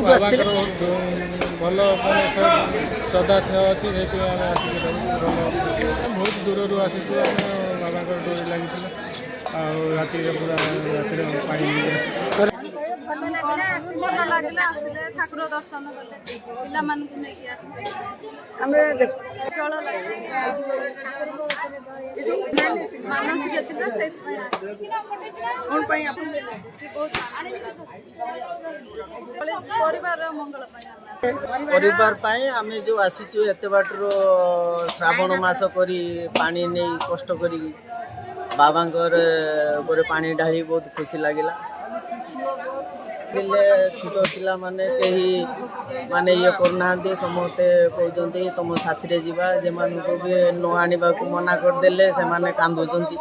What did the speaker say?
ବାବାଙ୍କର ଭଲ ମାନେ ଶ୍ରଦ୍ଧା ସ୍ନେହ ଅଛି, ସେଇଥିପାଇଁ ଆମେ ଆସିଛୁ। ବହୁତ ଦୂରରୁ ଆସିଛୁ, ଆମେ ବାବାଙ୍କର ଡୋରି ଲାଗିଥିଲା। ଆଉ ରାତିରେ ପୁରା ରାତିରେ ପାଣି ଭଲ ଲାଗିଲା, ଆସିଲେ ଠାକୁର ଦର୍ଶନ କଲେ, ପିଲାମାନଙ୍କୁ ନେଇକି ଆସିଥିଲେ। ଜଳ ମାନସିକ ଥିଲା, ସେଇଥିପାଇଁ ପରିବାର ମଙ୍ଗଳ ପାଇଁ परिवार पाए आमे जो आसीचु एते बाटरो श्रावण मास करी पानी नहीं कष्ट करी बाबांकर गोरे पानी ढाली बहुत खुशी लागिला। छोट पिला माने कही माने ये करना समस्ते कहते तुम साथी रे जीवा जे मानको भी न आनिबा को मना कर देले से माने कांदुचंती।